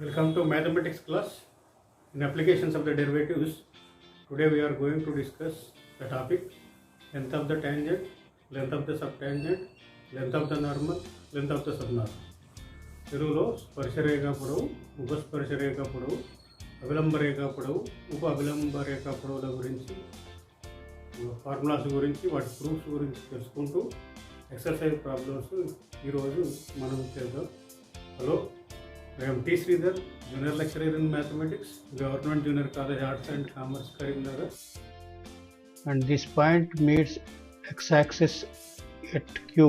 Welcome to mathematics class in applications of the derivatives. Today we are going to discuss the topic length of the tangent, length of the subtangent, length of the normal, length of the subnormal. తెలుగులో స్పర్శరేఖ పొడవు, ఉపస్పర్శరేఖ పొడవు, అవిలంబ రేఖ పొడవు, ఉప అవిలంబ రేఖ పొడవుల గురించి formulas గురించి వాటి proofs గురించి తెలుసుకుంటూ ఎక్సర్సైజ్ ప్రాబ్లమ్స్ ఈరోజు మనం చేద్దాం. Hello, I am T. Sridhar, Junior Lecturer in Mathematics, Government Junior College Arts and Commerce, Karimnagar. And this point meets x-axis at Q.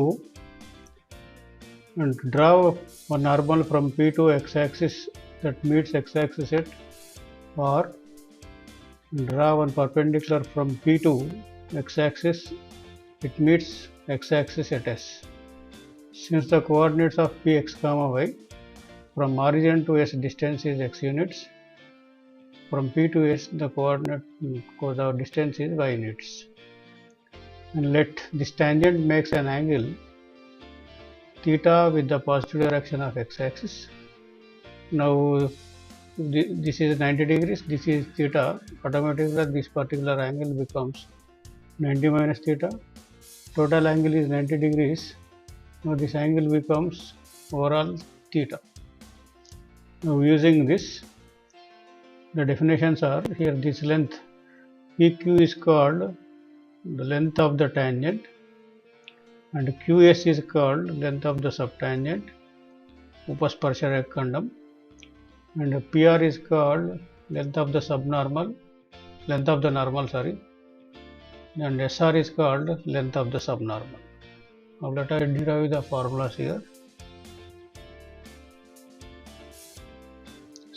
And draw a normal from P to x-axis that meets x-axis at R. Draw one perpendicular from P to x-axis. It meets x-axis at S. Since the coordinates of Px, y from origin to S distance is x units, from P to S the distance is y units, and let this tangent makes an angle theta with the positive direction of x-axis. Now this is 90 degrees, this is theta. Automatically this particular angle becomes 90 minus theta. Total angle is 90 degrees. Now this angle becomes overall theta. Now using this, the definitions are here. This length PQ is called the length of the tangent, and QS is called length of the subtangent, upasparsharekhandam, and PR is called length of the subnormal, length of the normal, and SR is called length of the subnormal. Now let us derive the formulas here.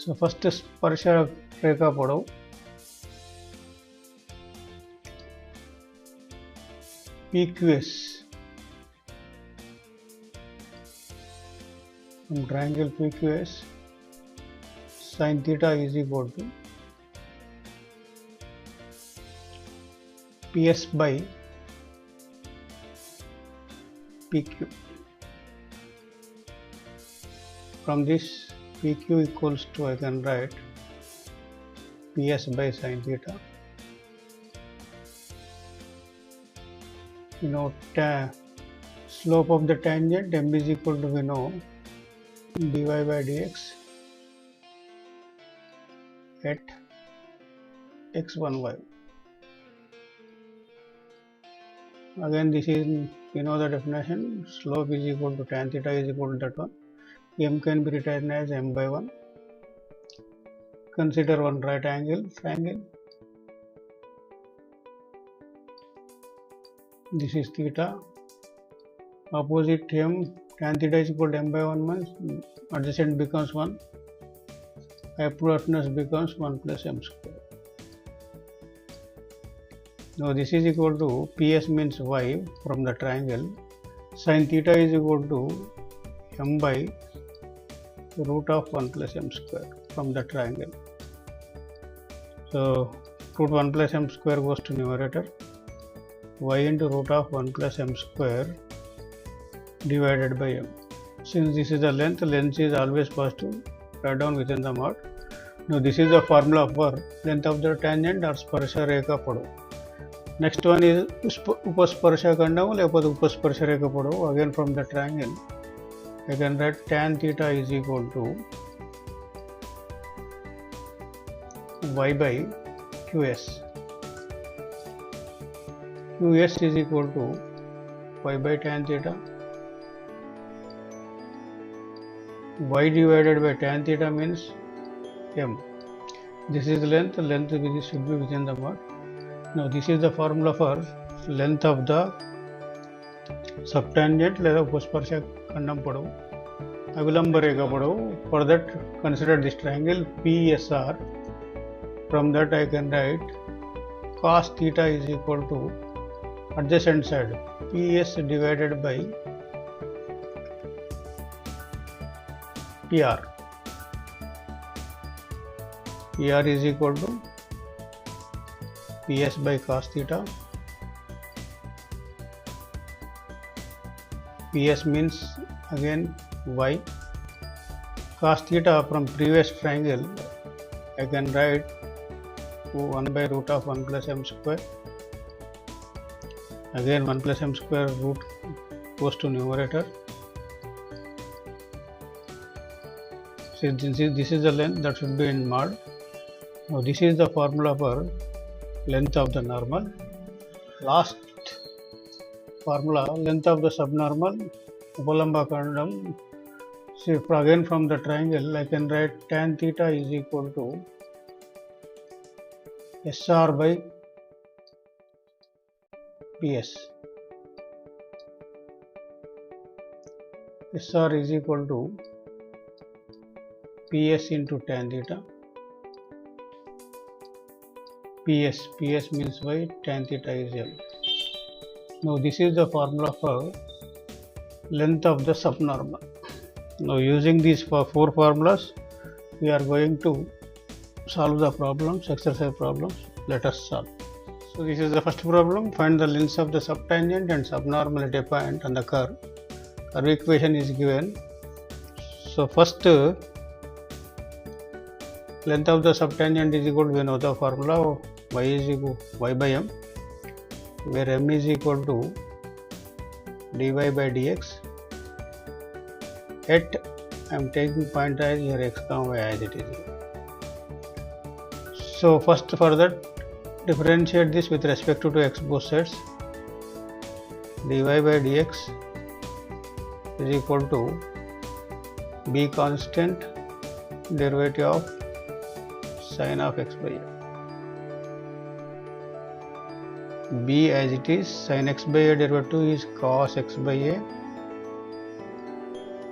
So first sparsha rekha podavu, PQS from triangle PQS, sin theta is equal to PS by PQ. From this PQ equals to, I can write PS by sin theta. You know, slope of the tangent m is equal to, we know, dy by dx at x1y. Again, this is, you know, the definition. Slope is equal to tan theta is equal to that one. M can be written as m by 1. Consider one right angle triangle. This is theta. Opposite m, tan theta is equal to m by 1 means adjacent becomes 1. Hypotenuse becomes 1 plus m square. Now this is equal to PS means y from the triangle. Sin theta is equal to m by root of 1 plus m square from the triangle. So root 1 plus m square goes to numerator. Y into root of 1 plus m square divided by m. Since this is the length is always positive. Write down within the mod. Now this is the formula for length of the tangent or sparsha rekha podavu. Next one is upasparsharekhandam lepothe upasparsharekha podavu. Again from the triangle, I can write tan theta is equal to y by qs. Qs is equal to y by tan theta. Y divided by tan theta means m. This is the length should be within the mod. Now this is the formula for length of the subtangent లేదా ఉపస్పర్శఖండం పొడవు, అవిలంబ రేఖ పొడవు. For that, consider this triangle PSR. From that I can write cos theta is equal to adjacent side PS divided by PR. PR is equal to PS by cos theta. PS means again y, cos theta from previous triangle I can write to 1 by root of 1 plus m square. Again 1 plus m square root goes to numerator. So this is the length that should be in mod. Now this is the formula for length of the normal. Last formula, length of the subnormal, Upalamba Kandam. See, again from the triangle I can write tan theta is equal to SR by PS. SR is equal to PS into tan theta. PS means by tan theta is L. Now this is the formula for length of the subnormal. Now using these four formulas we are going to solve the problems, exercise problems. Let us solve. So this is the first problem. Find the lengths of the subtangent and subnormal at a point on the curve. Curve equation is given. So first length of the subtangent is equal to, we know the formula, y is equal to y by m, where m is equal to dy by dx. At I am taking point as here x comma y as it is. So first for that, differentiate this with respect to x both sides. Dy by dx is equal to b constant derivative of sin of x by a. B as it is, sin x by a derivative is cos x by a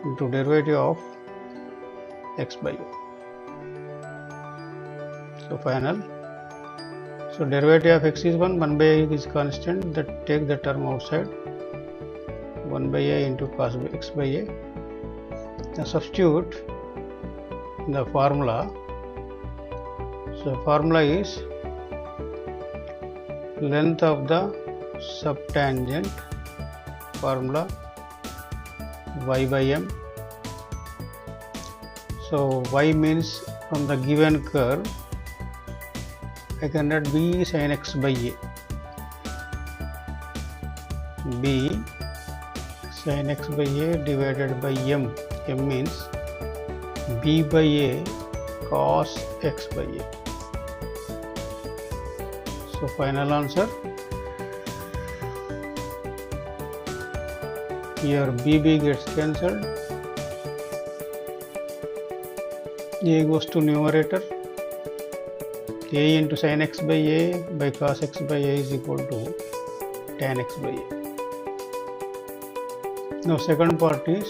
into derivative of x by a. So final. So derivative of x is 1 by a is constant, that take the term outside, 1 by a into cos x by a. Now substitute the formula. So formula is length of the subtangent, formula y by m. So y means from the given curve I can write b sin x by a. B sin x by a divided by m. M means b by a cos x by a. So final answer, here bb gets cancelled, a goes to numerator, a into sin x by a by cos x by a is equal to tan x by a. Now second part is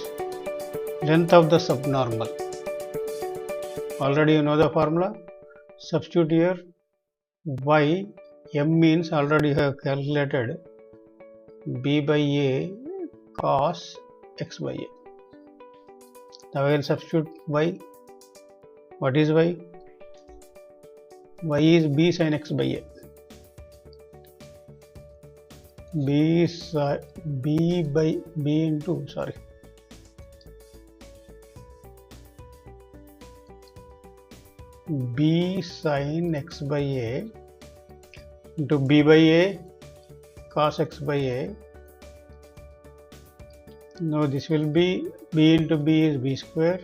length of the subnormal. Already you know the formula. Substitute here y, m means already you have calculated b by a cos x by a. Now I will substitute y. What is y? Y is b sin x by a. B sin x by a into b by a cos x by a. Now this will be b into b is b square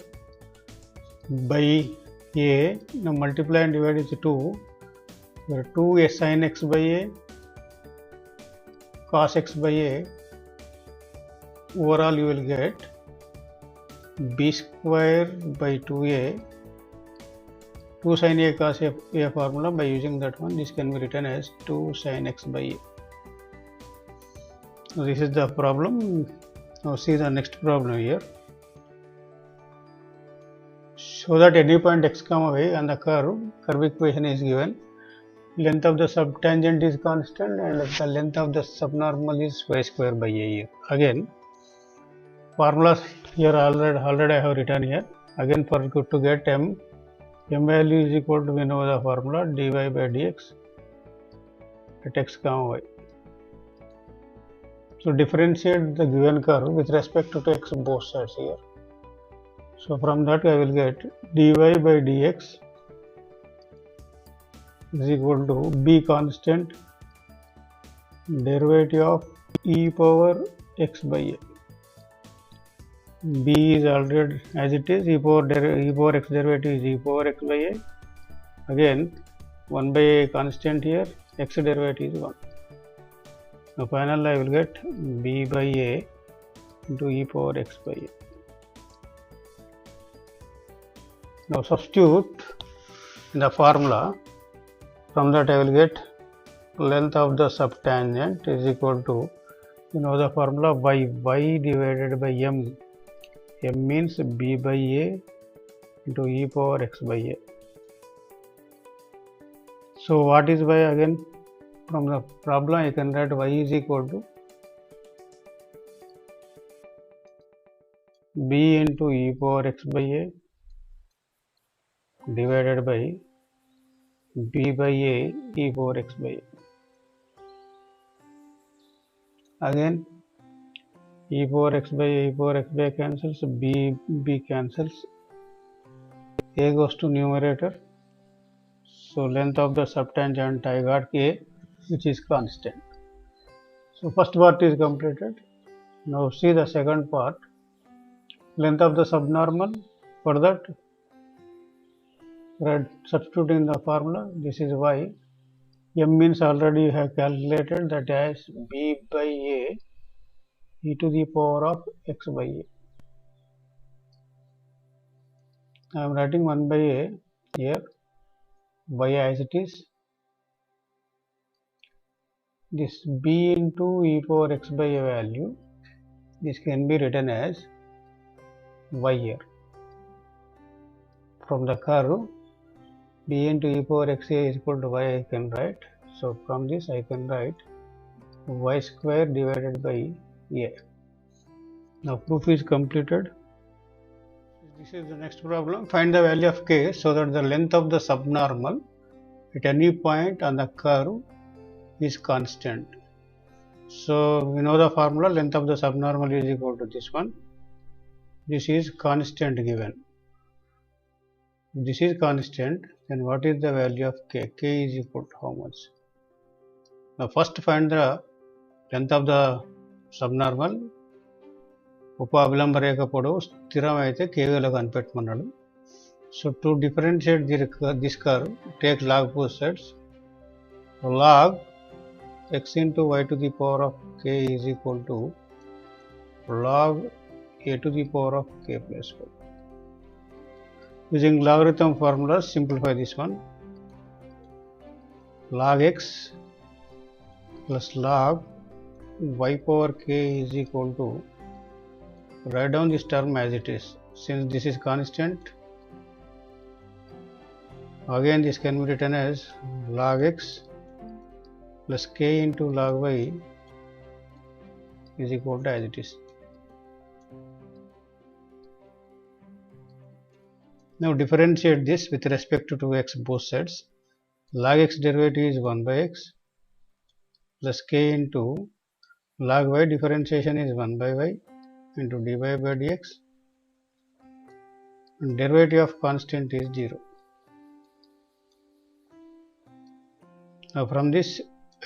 by a. Now multiply and divide is 2. There are 2 sin x by a cos x by a. Overall you will get b square by 2a. 2 sin a cos a formula, by using that one this can be written as 2 sin x by a. Now this is the problem. Now see the next problem here. Show that any point x comma y on the curve equation is given. Length of the subtangent is constant and the length of the subnormal is y square by a here. Again formulas here already I have written here. Again for to get m value is equal to, we know the formula, dy by dx at x comma y. So differentiate the given curve with respect to x both sides here. So from that I will get dy by dx is equal to b constant derivative of e power x by a. B is already as it is, e power x derivative is e power x by a. Again 1 by a constant here, x derivative is 1. Now finally I will get b by a into e power x by a. Now substitute in the formula. From that I will get length of the subtangent is equal to, you know the formula, y divided by m. M means b by a into e power x by a. So what is y again? From the problem I can write y is equal to b into e power x by a divided by b by a e power x by a. Again e power x by a cancels, b cancels, a goes to numerator. So length of the subtangent I got a, which is constant. So first part is completed. Now see the second part. Length of the subnormal. For that, substitute in the formula. This is y. M means already you have calculated, that as b by a e to the power of x by a. I am writing 1 by a here, y as it is. This b into e power x by a value, this can be written as y here. From the curve, b into e power x a is equal to y I can write. So from this I can write y square divided by a. Now proof is completed. This is the next problem. Find the value of k so that the length of the subnormal at any point on the curve is constant. So we know the formula, length of the subnormal is equal to this one. This is constant given. This is constant, then what is the value of k? K is equal to how much? Now first find the length of the subnormal. ఉప అభిలంబ రేఖ పొడవు స్థిరం అయితే కేవీలో కనిపెట్టమన్నాడు. So to differentiate this curve, take log both sides. Log x into y to the power of k is equal to log a to the power of k plus 1. Using logarithm formula, simplify this one. Log x plus log y power k is equal to, write down this term as it is. Since this is constant, again this can be written as log x plus k into log y is equal to as it is. Now differentiate this with respect to x both sides. Log x derivative is 1 by x plus k into log y differentiation is 1 by y into dy by dx, and derivative of constant is 0. Now from this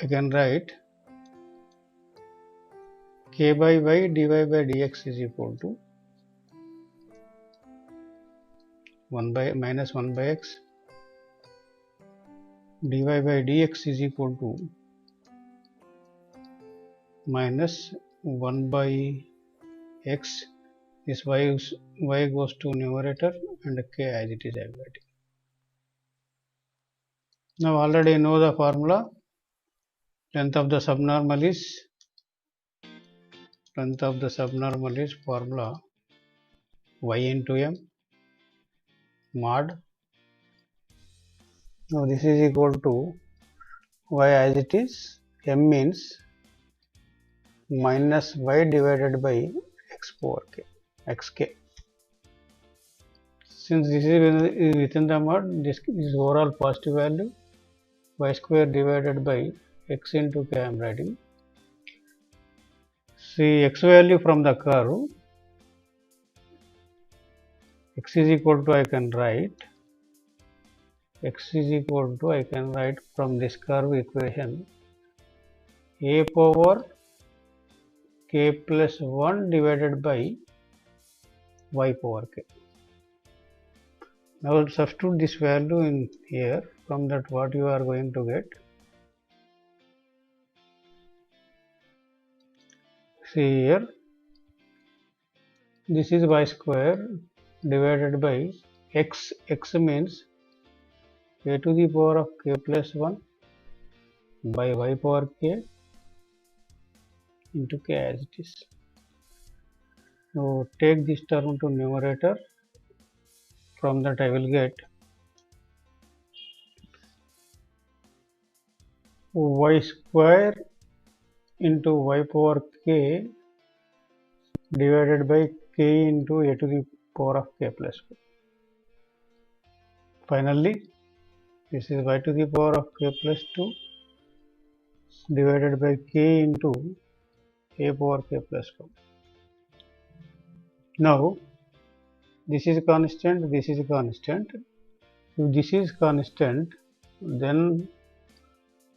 I can write k by y dy by dx is equal to 1 by minus 1 by x, dy by dx is equal to minus 1 by x. This y goes to numerator and k as it is writing. Now already know the formula. Length of the subnormal is formula y into m mod. Now this is equal to y as it is. M means minus y divided by x power k, xk. Since this is within the mod, this is overall positive value. Y square divided by x into k I am writing. See x value from the curve. x is equal to I can write from this curve equation a power k plus 1 divided by y power k. Now substitute this value in here. From that what you are going to get, see here, this is y square divided by x. X means a to the power of k plus 1 by y power k into k as it is. Now take this term to numerator. From that I will get y square into y power k divided by k into a to the power of k plus 1. Finally, this is y to the power of k plus 2 divided by k into a power k plus 1. Now, this is constant, this is constant. If this is constant, then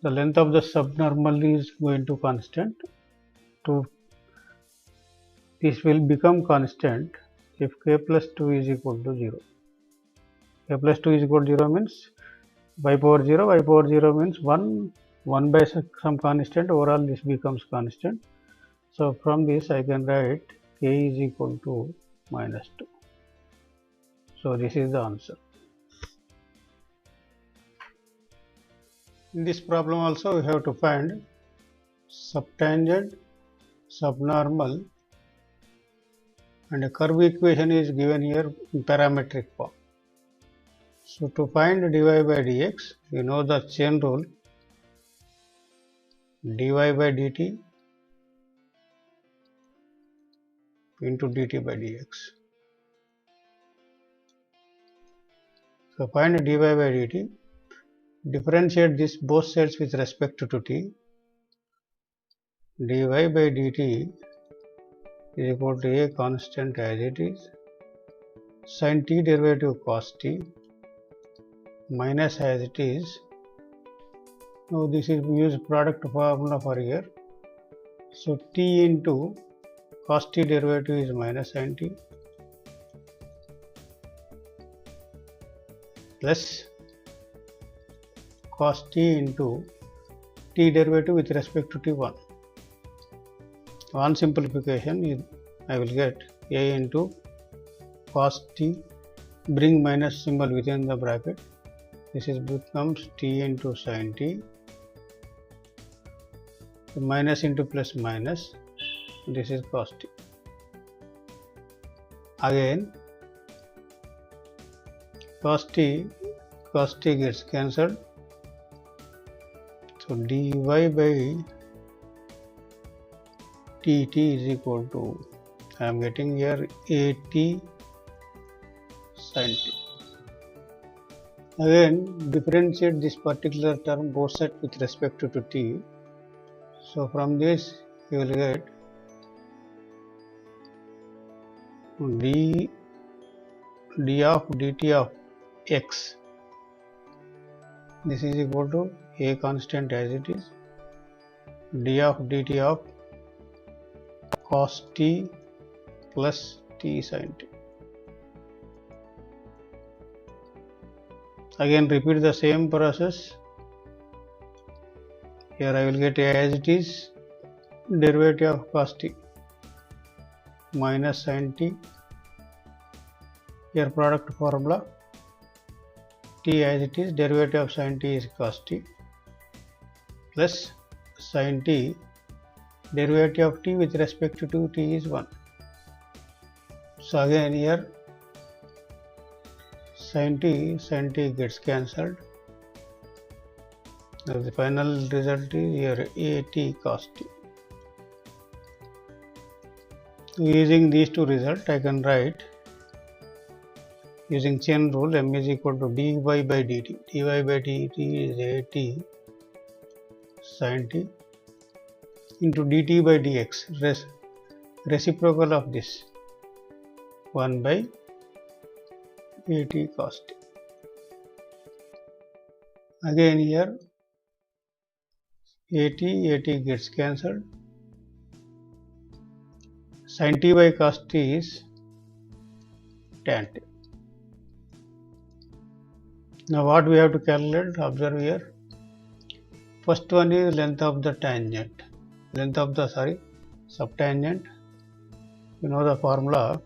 the length of the subnormal is going to constant. This will become constant if k plus 2 is equal to 0. K plus 2 is equal to 0 means y power 0 means 1 by some constant, overall this becomes constant. So from this I can write k is equal to minus 2. So this is the answer. In this problem also we have to find subtangent, subnormal, and a curve equation is given here in parametric form. So to find dy by dx, you know the chain rule, dy by dt into dt by dx. So find dy by dt, differentiate this both sides with respect to t. Dy by dt is equal to a constant as it is, sin t derivative cos t minus as it is. Now this is use product formula for here. So t into cos t derivative is minus sin t plus cos t into t derivative with respect to t1. One simplification is I will get a into cos t, bring minus symbol within the bracket. This is becomes t into sin t, so minus into plus minus, this is cos t. Again cos t gets cancelled, so dy by dt is equal to, I am getting here at sin t. Again differentiate this particular term both sides with respect to t. So from this you will get d of dt of x, this is equal to a constant as it is, d of dt of cos t plus t sin t. Again repeat the same process. Here I will get as it is, derivative of cos t minus sin t, here product formula, t as it is, derivative of sin t is cos t plus sin t, derivative of t with respect to t is 1. So again here sin t gets cancelled. Now the final result is here at cos t. Using these two results I can write using chain rule, m is equal to dy by dt. Dy by dt is at sin t into dt by dx, reciprocal of this 1 by at cos t. Again here at gets cancelled. Sin t by cos t is tan t. Now what we have to calculate? Observe here. First one is length of the tangent. Length of the subtangent. You know the formula.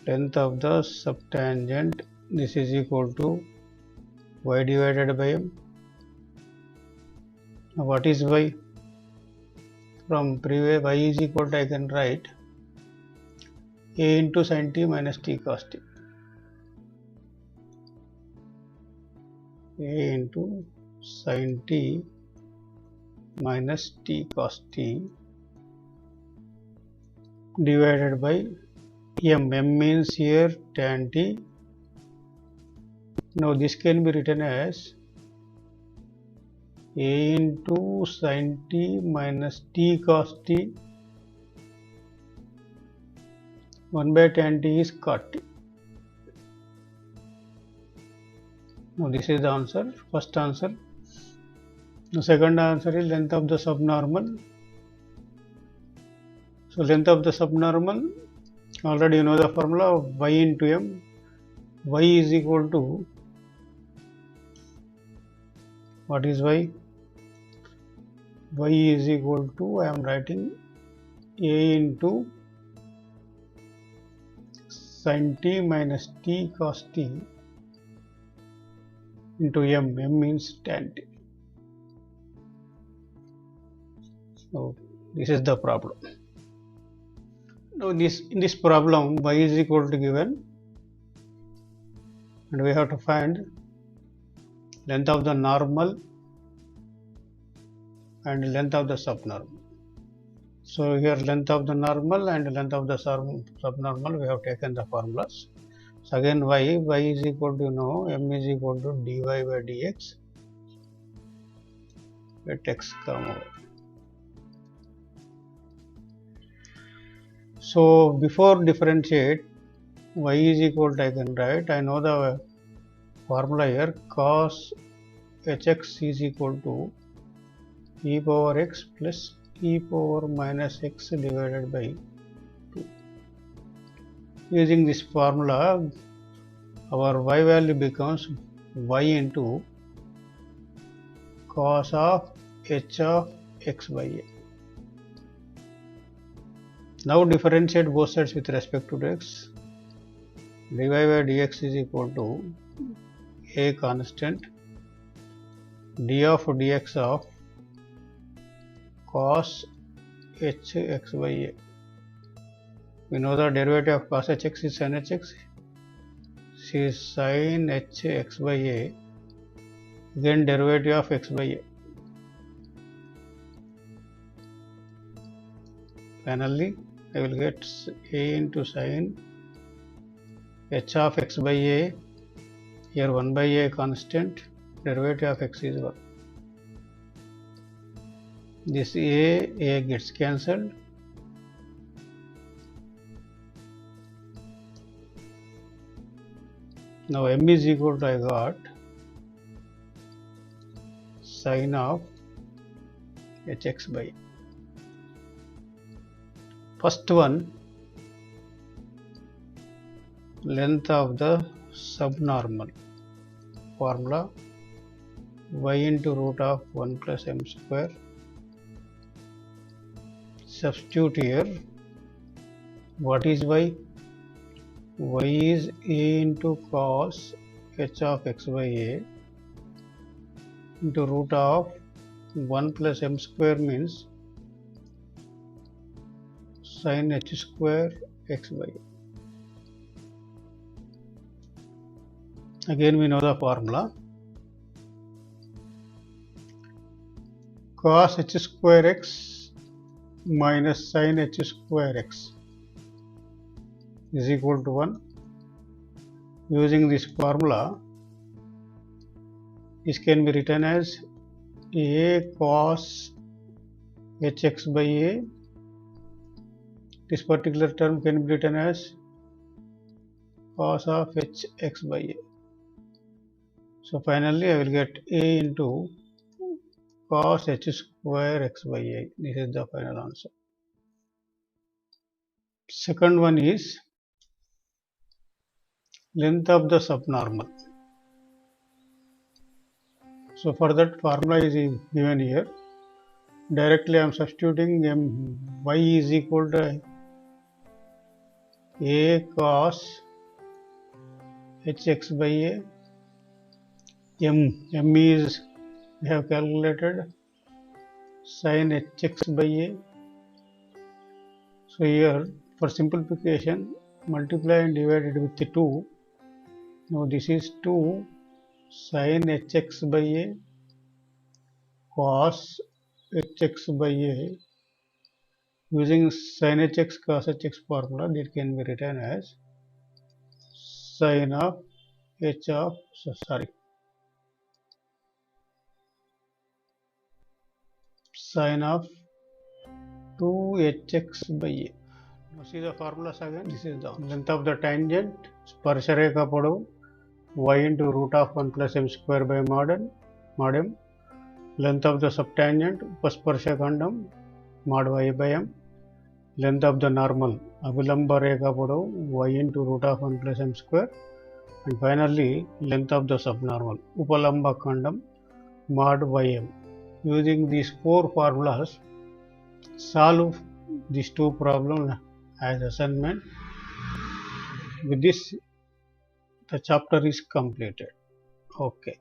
Length of the subtangent, this is equal to y divided by m. Now what is y? From previous, y is equal to, I can write a into sin t minus t cos t. A into sin t minus t cos t divided by m. M means here tan t. Now this can be written as a into sin t minus t cos t 1 by tan t is cot t. Now this is the answer, first answer. The second answer is length of the subnormal. So length of the subnormal, already you know the formula of y into m. Y is equal to, what is y? Y is equal to, I am writing a into sin t minus t cos t into m. M means tan t. So this is the problem. Now in this problem, y is equal to given, and we have to find length of the normal and length of the subnormal. So here length of the normal and length of the subnormal, we have taken the formulas. So again y is equal to, m is equal to dy by dx at x comma y. So before differentiate, y is equal to, I can write, I know the formula here, cos hx is equal to e power x plus e power minus x divided by 2. Using this formula, our y value becomes y into cos of h of x by a. Now differentiate both sides with respect to x. Dy by dx is equal to a constant d of dx of cos h x by a. We know the derivative of cos hx is sin hx. This is sin h x by a. Again derivative of x by a. Finally, I will get a into sin h of x by a. Here 1 by a constant, derivative of x is 1. This a gets cancelled. Now m is equal to, I got sin of hx by a. First one, length of the subnormal, formula y into root of 1 plus m square. Substitute here, what is y? Y is a into cos h of x by a into root of 1 plus m square means sin h square x by a. Again we know the formula, cos h square x minus sin h square x is equal to 1. Using this formula, this can be written as a cos hx by a. This particular term can be written as cos of hx by a. So finally I will get a into cos h square x by a. This is the final answer. Second one is length of the subnormal. So for that formula is given here. Directly I am substituting y is equal to a cos hx by a. M is we have calculated sin hx by a. So here for simplification multiply and divided with the 2. Now this is 2 sin hx by a cos hx by a. Using sin hx cos hx formula, that can be written as sin of sin of 2hx by a. Now see the formulas again. This is the length of the tangent, sparshareka podavu, y into root of 1 plus m square by mod m. Length of the subtangent, upasparshakandam, mod y by m. Length of the normal, avilamba rekha podavu, y into root of 1 plus m square. And finally, length of the subnormal, upalamba kandam, mod ym. Using these 4 formulas, solve these 2 problems as assignment. With this, the chapter is completed. Okay.